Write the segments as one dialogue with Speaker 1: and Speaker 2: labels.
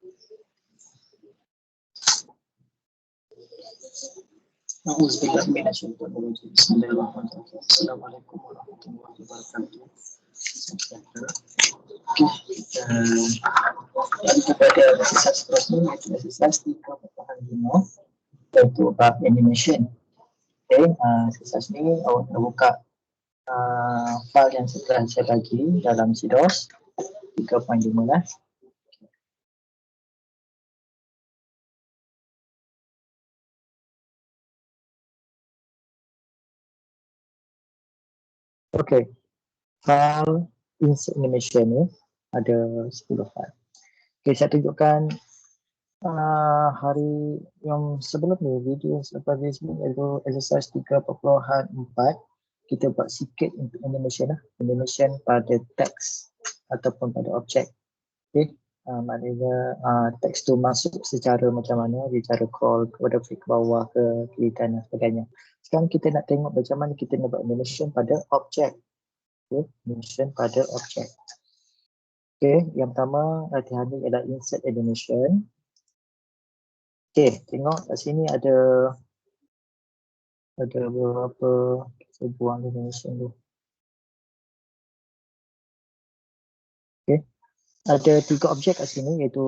Speaker 1: Bismillahirrahmanirrahim. Assalamualaikum warahmatullahi wabarakatuh. Lanjut pada exercise seterusnya, iaitu exercise 3.5 iaitu bab animation. Okay, exercise ni awak kena buka file yang setelah saya bagi dalam CDOS 3.5 lah. Okay, file insert animation ni ada 10 file. Okay, saya tunjukkan hari yang sebelum ni, video yang selepas ni iaitu exercise 3.4. Kita buat sikit untuk animation lah. Animation pada teks ataupun pada objek. Okay, maknanya teks tu masuk secara macam mana, dia cara scroll kepada ke bawah ke kiri kanan dan sebagainya. Sekarang kita nak tengok macam mana kita nak buat animation pada objek. Okay, animation pada objek. Okay, yang pertama latihan ni adalah insert animation. Okay, tengok kat sini ada beberapa, saya buang animation tu. Okay, ada 3 objek kat sini iaitu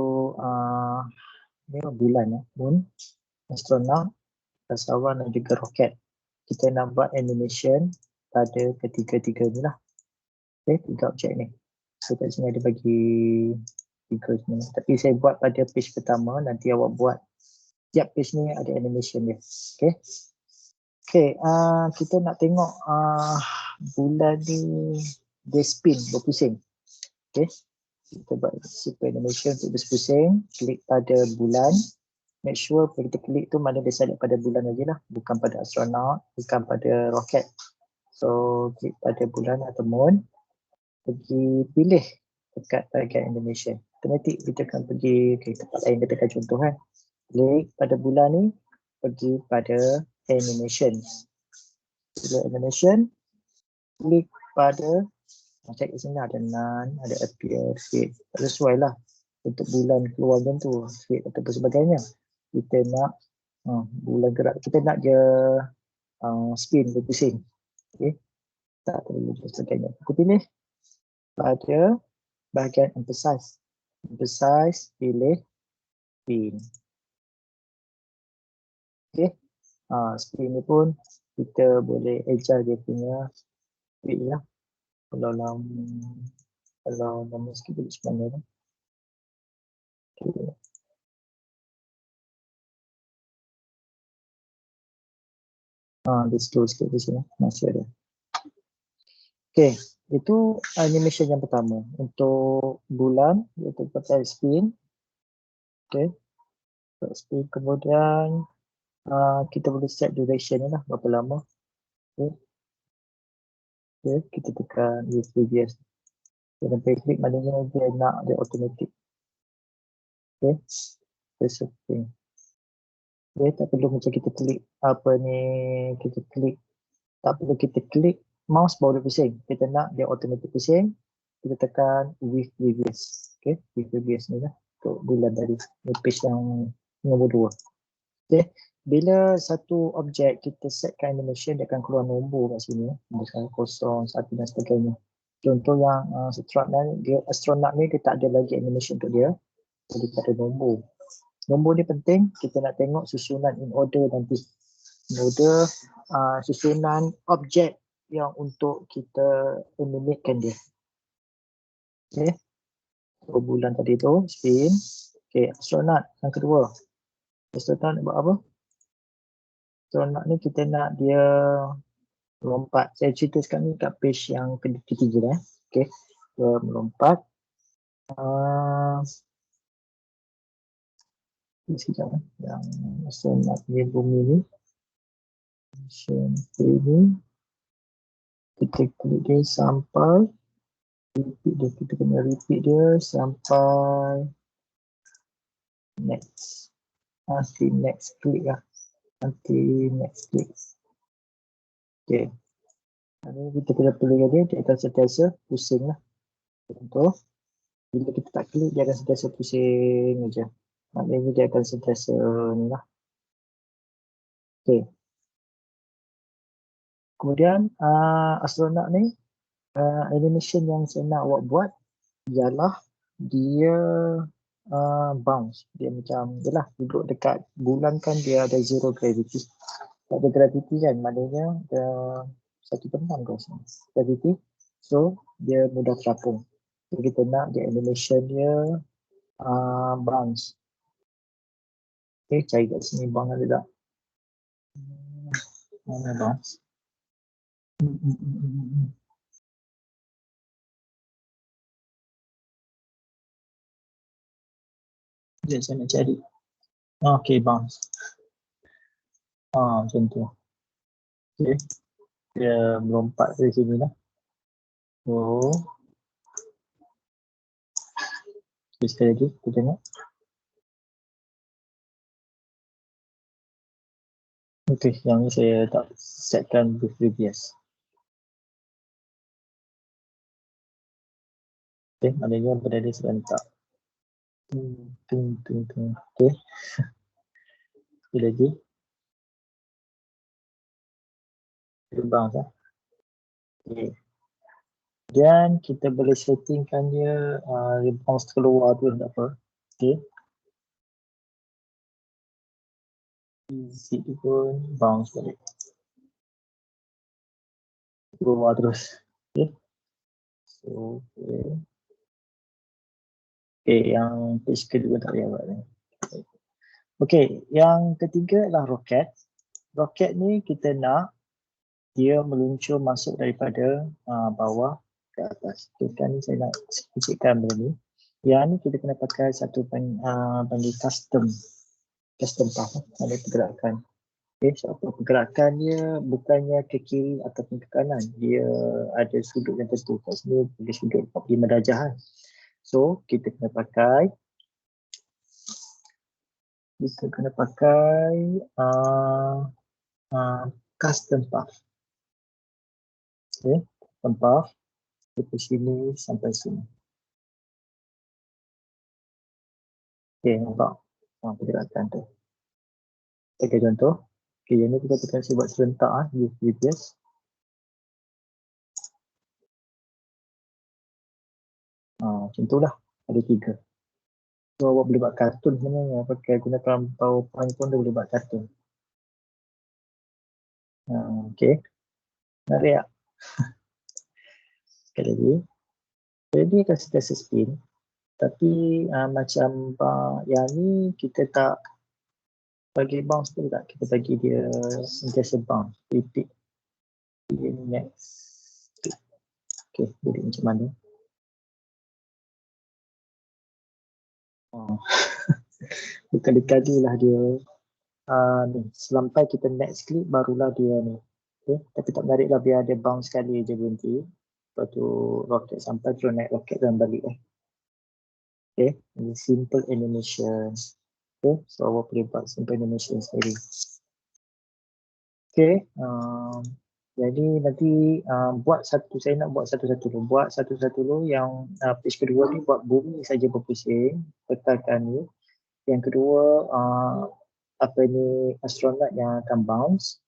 Speaker 1: ni bulan, moon, astronaut, angkasawan dan juga roket. Kita nak buat animation pada ketiga-tiga ni lah. Okay, 3 objek ni. So kat sini ada bagi 3 semua. Tapi saya buat pada page pertama, nanti awak buat tiap page ni ada animation dia. Okay. Okay, kita nak tengok bulan ni dia spin, berpusing. Okay, kita buat super animation untuk berpusing. Klik pada bulan. Make sure kita klik tu mana dia select pada bulan aja lah, bukan pada astronaut, bukan pada roket. So klik pada bulan atau moon. Pergi pilih dekat bahagian animation. Automatik kita akan pergi ke tempat lain, kita akan contoh kan. Klik pada bulan ni, pergi pada animation. Pilih animation, klik pada macam kat sini ada none, ada appear, fit. Tak sesuai lah untuk bulan keluar macam tu, fit ataupun sebagainya. Kita nak bulan gerak, kita nak dia spin, berpusing. Okay, tak perlu dan sebagainya. Aku pilih pada bahagian emphasize. Emphasize, pilih spin. Okay, spin ni pun kita boleh adjust dia punya speed lah. Kalau lama sikit boleh sebenarnya lah. Okay. Dia slow sikit di sini, masih ada. Okay, itu animation yang pertama. Untuk bulan, iaitu pakai spin. Okay, spin. Kemudian kita boleh set duration ni lah, berapa lama. Okay. Okay, kita tekan use previous. Kita klik maknanya dia nak dia automatic. Okay, setting. Okay, tak perlu macam kita klik apa ni, kita klik, tak perlu kita klik mouse baru dia pusing. Kita nak dia automatic pusing, kita tekan with previous. Okay, with previous ni lah untuk bulan tadi. Ni page yang nombor 2. Okay, bila satu objek kita setkan animation, dia akan keluar nombor kat sini, nombor 0, 1 dan sebagainya. Contoh yang astronaut ni dia tak ada lagi animation untuk dia, jadi tak ada nombor. Nombor ni penting, kita nak tengok susunan in order nanti. In order susunan objek yang untuk kita animatekan dia. Okay, so, bulan tadi tu spin. Okay, astronaut yang kedua. Astronaut nak buat apa? Astronaut ni kita nak dia melompat. Saya cerita sekarang ni kat page yang ketiga dah. Okay, dia melompat. Sekejap yang astronaut di bumi ni. Kita klik dia sampai repeat dia, kita kena repeat dia sampai next. Nanti next klik lah. Nanti next klik. Okay. Ini kita kena pilih dia akan sentiasa pusing lah. Contoh. Bila kita tak klik, dia akan sentiasa pusing aja. Maknanya dia akan sentiasa ni lah. Okay. Kemudian astronot ni animation yang saya nak awak buat ialah dia bounce. Dia macam jelah duduk dekat bulan kan dia ada zero gravity. Tak ada gravity kan, maknanya dia satu benang kau sini. Gravity. So dia mudah terapung. So, kita nak dia animation dia bounce. Okay, cari kat sini bounce ada tak? Mana bounce? Sekejap saya nak cari. Okay, bounce. Macam tu. Okay. Dia melompat dari sini lah. So, sekali lagi kita tengok. Okay, yang ni saya tak setkan with previous. Okay, maknanya benda ni serentak. Okay. Sekali lagi. Kita bounce lah. Okay. Dan kita boleh settingkan dia bounce keluar tu tak apa. Okay. Easy pun bounce balik. Keluar terus. Okay. So, okay, yang page kedua tak payah buat ni. Okay, yang ketiga adalah roket. Roket ni kita nak dia meluncur masuk daripada bawah ke atas. Okay, kan ni saya nak sikitkan benda ni. Yang ni kita kena pakai satu panggil custom path, ada pergerakan. Okay, so pergerakan dia bukannya ke kiri ataupun ke kanan. Dia ada sudut yang tertentu. Kat sini ada sudut 45 darjah. So, kita kena pakai custom path. Okay, custom path dari sini sampai sini. Okay, nampak pergerakan tu. Okay, contoh. Okay, yang ni kita kasi buat serentak di previous. Macam tu lah. Ada 3. So, awak boleh buat kartun sebenarnya. Pakai gunakan PowerPoint pun dia boleh buat kartun. Okay. Menarik tak? Sekali lagi. Jadi akan sentiasa spin. Tapi macam yang ni kita tak bagi bounce pun tak. Kita bagi dia sentiasa bounce. Repeat. Next. Okay, jadi macam mana? Berkali-kali lah dia ni. Sampai kita next click barulah dia ni. Okay. Tapi tak menarik lah, biar dia bounce sekali je berhenti. Lepas tu roket sampai terus naik roket dan balik. Okay, ini simple animation. Okay, so awak boleh buat simple animation sendiri. Okay, jadi nanti buat satu, saya nak buat satu-satu dulu. Buat satu-satu dulu. Yang page kedua ni buat bumi saja berpusing, petakan ni. Yang kedua apa ni astronot yang akan bounce.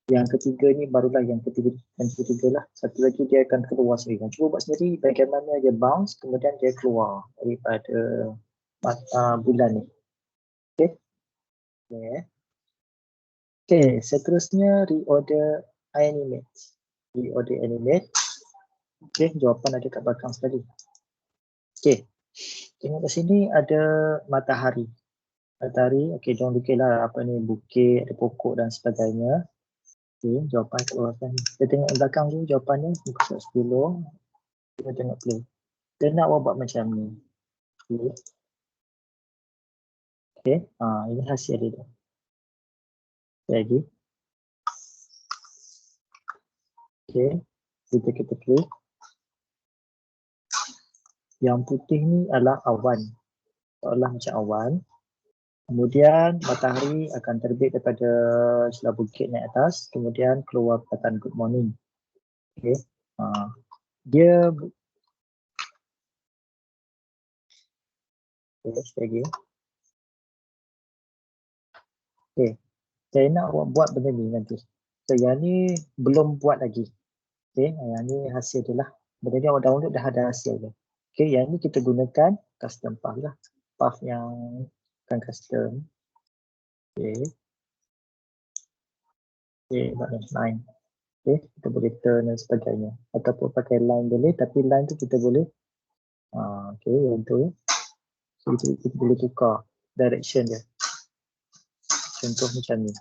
Speaker 1: Yang ketiga ni barulah yang ketiga lah. Satu lagi dia akan keluar sendiri. Cuba buat sendiri bagaimana dia bounce kemudian dia keluar daripada bulan ni. Okay. Okay, seterusnya reorder animate. Reorder animate. Okay, jawapan ada kat belakang sekali. Okay, tengok kat sini ada matahari. Matahari, okay, jangan fikirlah apa ni bukit, ada pokok dan sebagainya. Okay, jawapan keluar kan. Kita tengok belakang dulu jawapannya, muka surat 10. Kita tengok play. Dia nak buat macam ni. Okay, ini hasil dia. Lagi. Okay, kita klik. Yang putih ni adalah awan. Seolah macam awan. Kemudian matahari akan terbit daripada sebelah bukit naik atas. Kemudian keluar perkataan good morning. Okay. Dia Okay, sekali lagi. Okay, saya nak awak buat benda ni nanti. So, yang ni belum buat lagi. Okay, yang ni hasil tu lah. Benda ni awak download dah ada hasil dia. Okay, yang ni kita gunakan custom path lah. Path yang bukan custom. Okay. Okay, line. Okay, kita boleh turn dan sebagainya. Ataupun pakai line boleh, tapi line tu kita boleh. Okay, yang tu. So, kita boleh tukar direction dia. Contoh macam ni.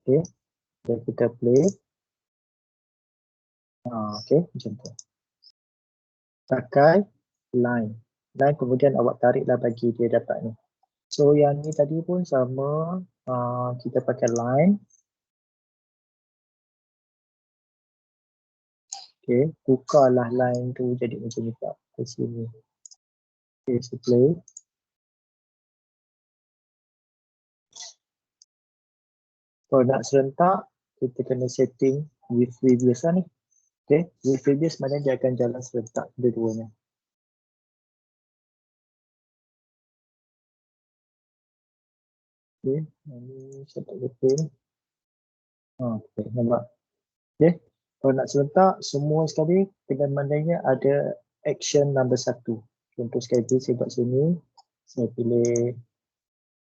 Speaker 1: Okay, dan kita play. Okay, macam tu. Pakai line. Line kemudian awak tariklah bagi dia dapat ni. So yang ni tadi pun sama, kita pakai line. Okay, tukarlah line tu jadi macam ni kat sini. Okay, so play. Kalau nak serentak, kita kena setting with previous lah ni. Okay, with previous mana dia akan jalan serentak dua-duanya. Okay, ini saya tak betul. Okay, nampak. Okay, kalau nak serentak, semua sekali dengan maknanya ada action number 1. Contoh sekali tu saya buat sini. Saya pilih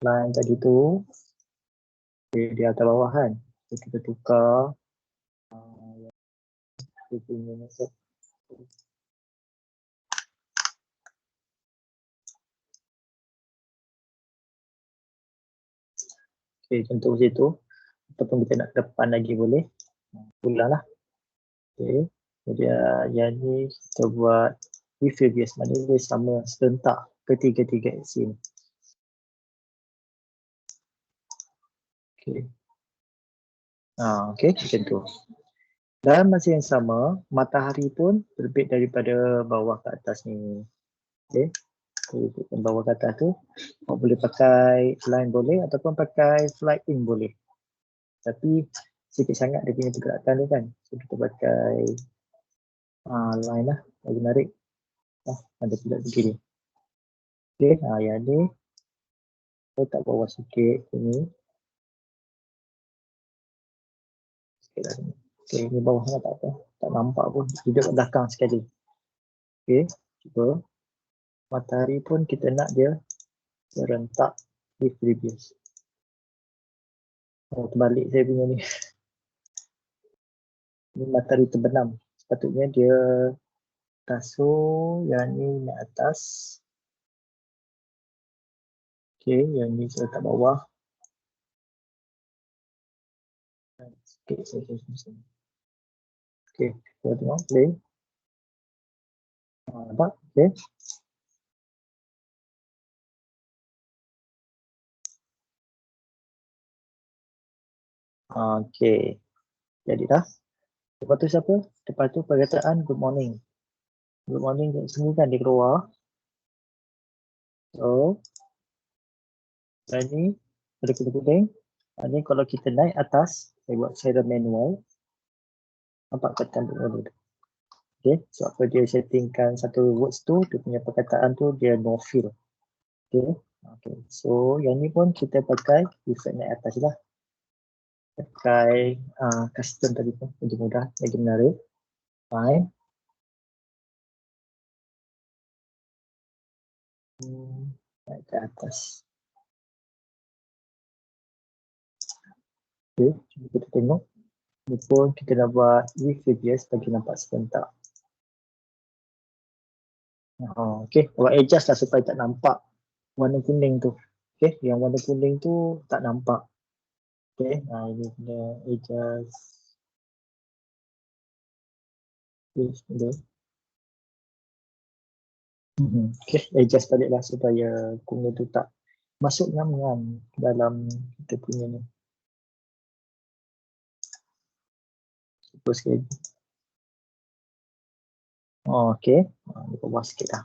Speaker 1: line tadi tu. Okay, di atas bawah kan. So, kita tukar. Okay, contoh situ. Ataupun kita nak depan lagi boleh. Ulang lah. Okay. Kemudian yang ni kita buat with previous. Maknanya dia sama serentak ketiga-tiga aksi ni. Okay. Okay, macam tu. Dan masa yang sama, matahari pun terbit daripada bawah ke atas ni. Okay. Bawah ke atas tu, awak boleh pakai line boleh ataupun pakai flight in boleh. Tapi sikit sangat dia punya pergerakan dia kan. So kita pakai line lah, lagi menarik. Ada pula begini. Okay, yang ni letak bawah sikit sini. Sikit lah sini. Okay, ni bawah sangat tak apa. Tak nampak pun. Duduk kat belakang sekali. Okay, cuba. Matahari pun kita nak dia serentak with previous. Terbalik saya punya ni. Ni matahari terbenam. Sepatutnya dia tasuh yang ni naik atas. Okay, yang ni saya letak bawah. Sikit saja. Okay, kita tengok play. Nampak? Okay. Okay. Jadi dah. Lepas tu siapa? Lepas tu perkataan good morning. Good morning sini kan dia keluar. So, ini ada kuning. Ini kalau kita naik atas, saya buat secara manual. Nampak perkataan good morning tu. Okay, so apa dia settingkan satu words tu, dia punya perkataan tu dia no fill. Okay. Okay, so yang ni pun kita pakai effect naik atas lah. Pakai custom tadi pun lebih mudah, lagi menarik. Fine. Naik ke atas. Okay, cuba kita tengok. Ni pun kita dah buat with previous bagi nampak sebentar. Okay, awak adjust lah supaya tak nampak warna kuning tu. Okay, yang warna kuning tu tak nampak. Okay, ini kena adjust. Okay, adjust balik lah supaya kuning tu tak masuk ngam-ngam dalam kita punya ni. Cuba sekali. Okay, ni bawah sikit lah.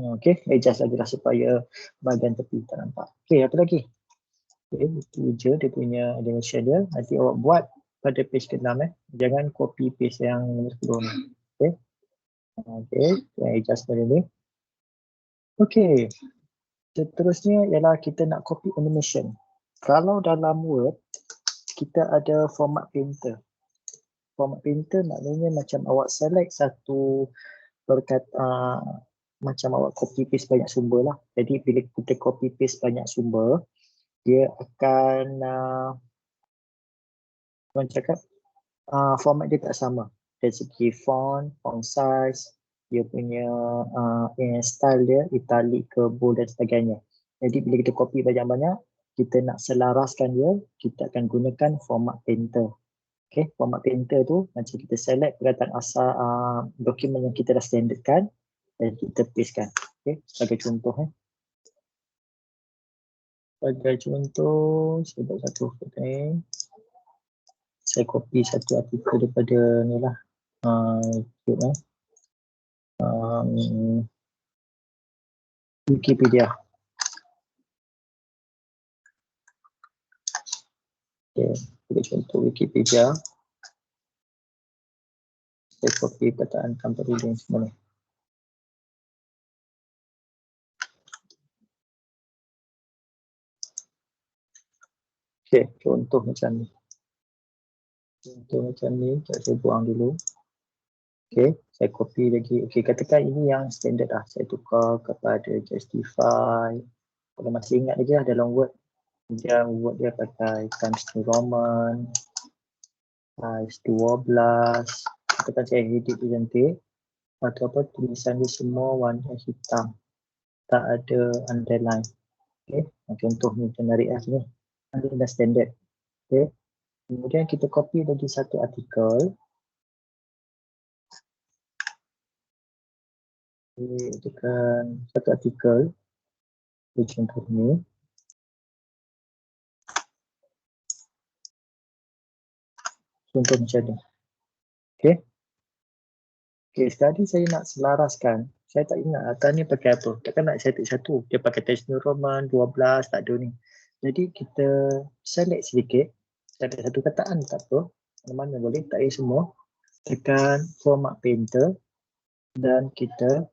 Speaker 1: Okay, adjust lagi lah supaya bahagian tepi tak nampak. Okay, apa lagi? Okay, itu je dia punya animation dia. Nanti awak buat pada page ke-6 Jangan copy paste yang nombor 10 ni. Okey. Okey, saya adjust dulu. Okey. Seterusnya ialah kita nak copy animation. Kalau dalam Word kita ada format painter. Format painter maknanya macam awak select satu macam awak copy paste banyak sumber lah. Jadi bila kita copy paste banyak sumber, dia akan orang cakap format dia tak sama. Dari segi font size, dia punya style dia, italic ke bold dan sebagainya. Jadi bila kita copy banyak-banyak, kita nak selaraskan dia, kita akan gunakan format painter. Okay, format painter tu macam kita select perkataan asal dokumen yang kita dah standardkan dan kita pastekan. Okay, sebagai contoh. Sebagai contoh, saya buat satu footing. Saya copy satu artikel daripada ni lah. Wikipedia. Okay, sebagai contoh Wikipedia. Saya copy perkataan tanpa ruling semua ni. Okay, contoh macam ni. Saya buang dulu. Okay, saya copy lagi. Okay, katakan ini yang standard lah. Saya tukar kepada justify. Kalau masih ingat lagi lah dalam Word. Word dia pakai Times New Roman, size 12. Katakan saya edit tu cantik. Atau apa, tulisan dia semua warna hitam. Tak ada underline. Okay, contoh ni kita narik lah sini. Ini dah standard. Okay. Kemudian kita copy lagi satu artikel. Tekan satu artikel. Contoh ni. Contoh macam ni. Okay. Okay, sekali saya nak selaraskan. Saya tak ingat atas ni pakai apa. Takkan nak saya tik satu. Dia pakai Times New Roman, 12, tak ada ni. Jadi kita select sedikit. Select satu kataan, tak apa. Mana-mana boleh, tak payah semua. Tekan format painter. Dan kita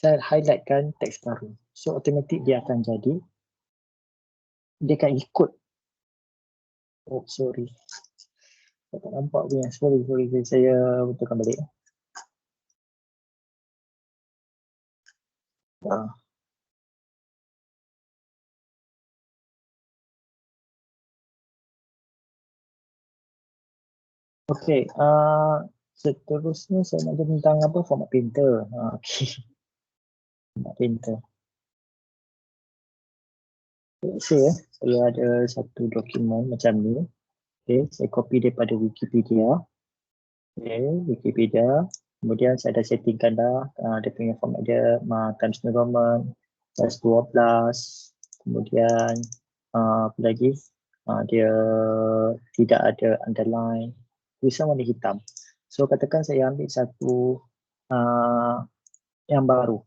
Speaker 1: highlightkan teks baru. So, automatik dia akan jadi. Dia akan ikut. Oh, sorry. Saya tak nampak punya. Sorry. Saya betulkan balik. Okey, seterusnya saya nak tentang apa format painter. Okey. Format painter. Saya ada satu dokumen macam ni. Okey, saya copy daripada Wikipedia. Okey, Wikipedia. Kemudian saya dah settingkan dah dia punya format dia Times New Roman, size 12. Kemudian apa lagi? Dia tidak ada underline. Tulisan warna hitam. So katakan saya ambil satu yang baru.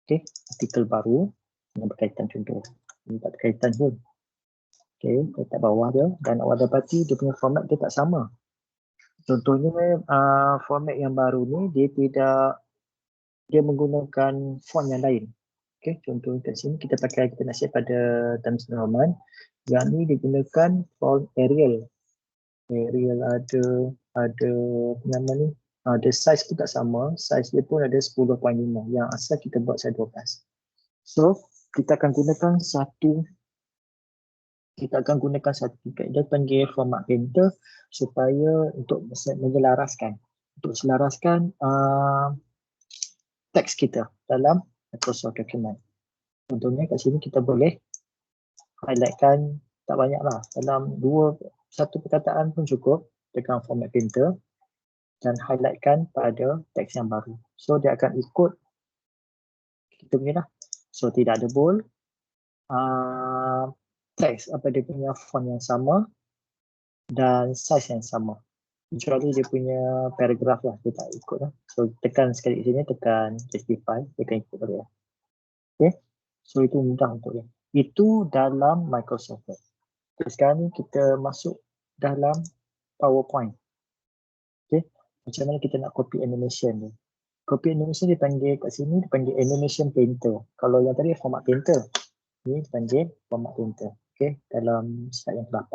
Speaker 1: Okay, artikel baru yang berkaitan contoh. Ini tak berkaitan pun. Okay, letak bawah dia dan awak dapati dia punya format dia tak sama. Contohnya format yang baru ni dia menggunakan font yang lain. Okay, contoh kat sini kita nak set pada Times New Roman. Yang ni digunakan font Arial. Arial ada nama ni. The size pun tak sama. Size dia pun ada 10.5. Yang asal kita buat saya 12. So, kita akan gunakan satu dia panggil format painter supaya untuk menyelaraskan. Untuk selaraskan teks kita dalam Microsoft Document. Contohnya kat sini kita boleh highlightkan tak banyak lah. Dalam satu perkataan pun cukup. Tekan format painter dan highlightkan pada teks yang baru. So dia akan ikut kita punya lah. So tidak ada bold. Teks apa dia punya font yang sama dan size yang sama. Kecuali dia punya paragraf lah, dia tak ikut lah. So tekan sekali di sini, tekan justify, dia akan ikut balik lah. Okay, so itu mudah untuk dia. Itu dalam Microsoft Word. Sekarang ni kita masuk dalam PowerPoint. Okay, macam mana kita nak copy animation ni? Copy animation dipanggil kat sini, dipanggil animation painter. Kalau yang tadi format painter, ni dipanggil format painter. Okay, dalam slide yang ke-8.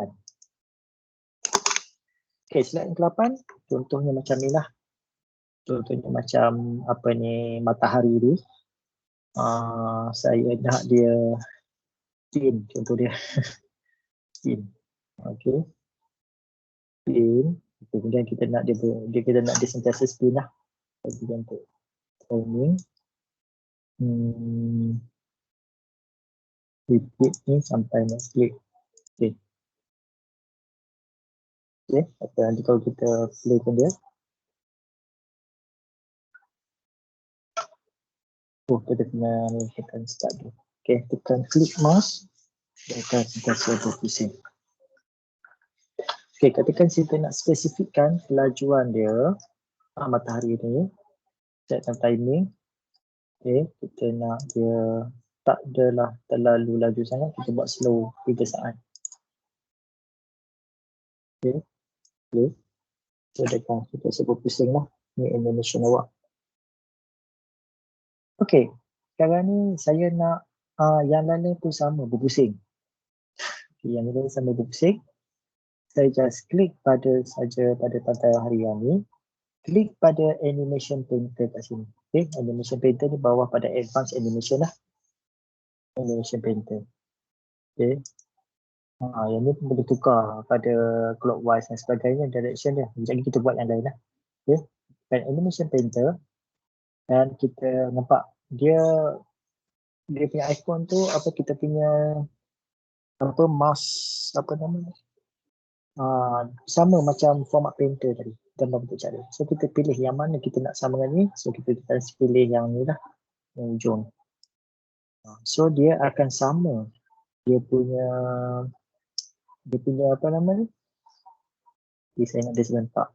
Speaker 1: Okay, slide yang ke-8, contohnya macam ni lah. Contohnya macam apa ni, matahari ni. Saya nak dia spin, contoh dia. Spin. Okay. Spin. Kemudian kita nak dia sentiasa spin lah. Bagi untuk timing. Repeat ni sampai next click. Okay. Okay. Apa nanti kalau kita playkan dia. Oh, kita kena tekan start dulu. Okay, tekan klik mouse. Dia akan sentiasa berpusing. Okay, katakan kita nak spesifikkan kelajuan dia, matahari ni, setkan timing. Okay, kita nak dia tak adalah terlalu laju sangat, kita buat slow 3 saat. Okay, okay. So, dia akan sentiasa berpusing lah. Ni animation awak. Okay, sekarang ni saya nak yang lain pun sama berpusing. Okay, yang lain sama berpusing. Saya just klik pada matahari yang ni. Klik pada animation painter kat sini. Okay, animation painter ni bawah pada advanced animation lah. Animation painter. Okay. Yang ni pun boleh tukar pada clockwise dan sebagainya, direction dia. Jadi kita buat yang lain lah. Okay. Dan animation painter. Dan kita nampak dia punya icon tu apa, kita punya apa, mouse apa nama, sama macam format painter tadi, gambar bentuk cara. So kita pilih yang mana kita nak sama dengan ni. So kita pilih yang ni lah, yang hujung. So dia akan sama dia punya apa nama ni. Saya nak dia sebentar.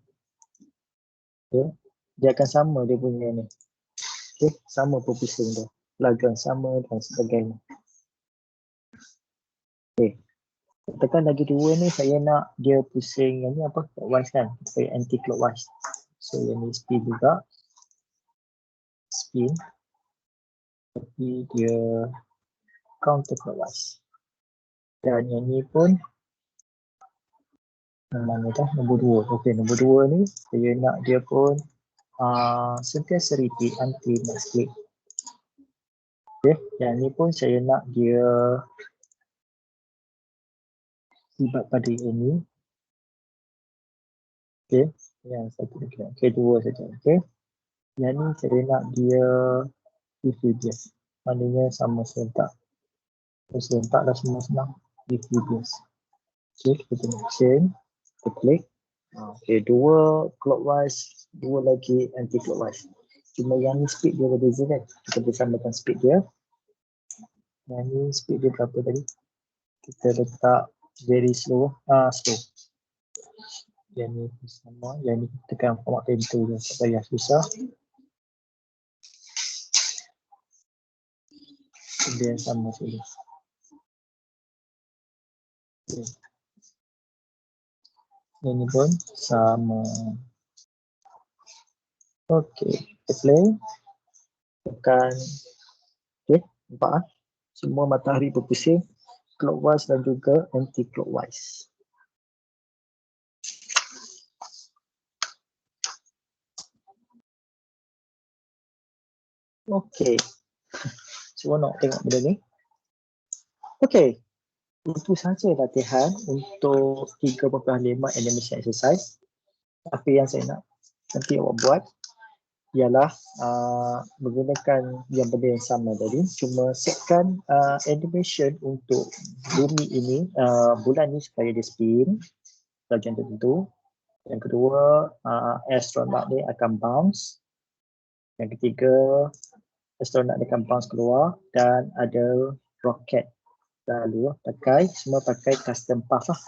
Speaker 1: Okay. Dia akan sama dia punya ni. Okay, sama berpusing dia. Lagan sama dan sebagainya. Okay. Tekan lagi dua ni, saya nak dia pusing yang ni apa, clockwise kan. Saya anti clockwise. So yang ni spin juga. Spin. Tapi dia counter clockwise. Dan yang ni pun mana dah, nombor 2. Okey, nombor 2 ni saya nak dia pun sentiasa repeat until next click. Okey, yang ni pun saya nak dia tiba pada ini. Okey, yang satu lagi. Okey, 2 saja. Okey. Yang ni saya nak dia diffuse. Maknanya sama serentak. Serentak dah semua senang. Diffuse. Okey, kita nak change. Kita klik. Okey, 2 clockwise, 2 lagi anti clockwise. Cuma yang ni speed dia berbeza kan. Kita boleh samakan speed dia. Yang ni speed dia berapa tadi? Kita letak very slow. Slow. Yang ni sama. Yang ni tekan format painter je. Tak payah susah. Dia sama saja. Okay. Yang ni pun sama. Okey, kita play. Tekan. Okey, nampak semua matahari berpusing clockwise dan juga anti clockwise. Okey. Seronok tengok benda ni. Okey. Itu saja latihan untuk 3.5 animation exercise. Apa yang saya nak nanti awak buat ialah menggunakan yang benda yang sama tadi, cuma setkan animation untuk bumi ini, bulan ni supaya dia spin bagian tertentu. Yang kedua, astronaut ni akan bounce. Yang ketiga, astronaut ni akan bounce keluar dan ada roket lalu semua pakai custom path lah.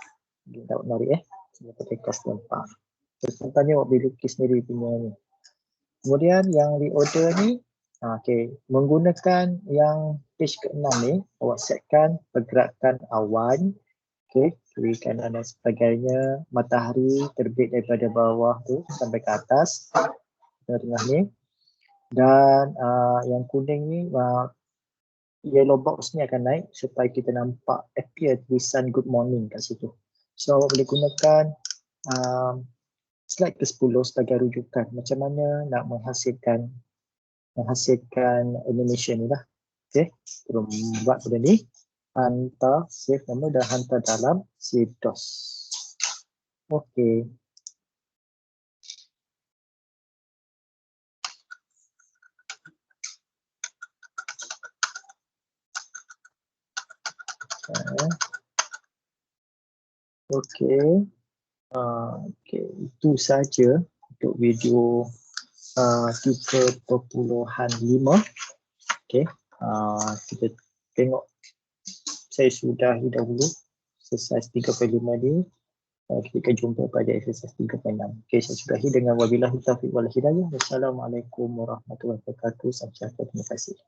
Speaker 1: Tak menarik semua pakai custom path. Contohnya awak boleh lukis sendiri punya ni. Kemudian yang reorder ni, menggunakan yang page ke-6 ni, awak setkan pergerakan awan, kiri kanan dan sebagainya. Matahari terbit daripada bawah tu sampai ke atas, tengah ni. Dan yang kuning ni, yellow box ni akan naik supaya kita nampak appear tulisan good morning kat situ. So awak boleh gunakan slide ke-10 sebagai rujukan macam mana nak menghasilkan animation ni lah. Okay, kita buat benda ni, hantar, save nama dan hantar dalam save DOS. Okay. Okay. Okay, itu saja untuk video 3.5. Okay, kita tengok, saya sudahi dahulu exercise 3.5 ni. Kita akan jumpa pada exercise 3.6. Okay, saya sudahi dengan wabillahi taufiq wal hidayah. Wassalamualaikum warahmatullahi wabarakatuh. Sampai jumpa. Terima kasih.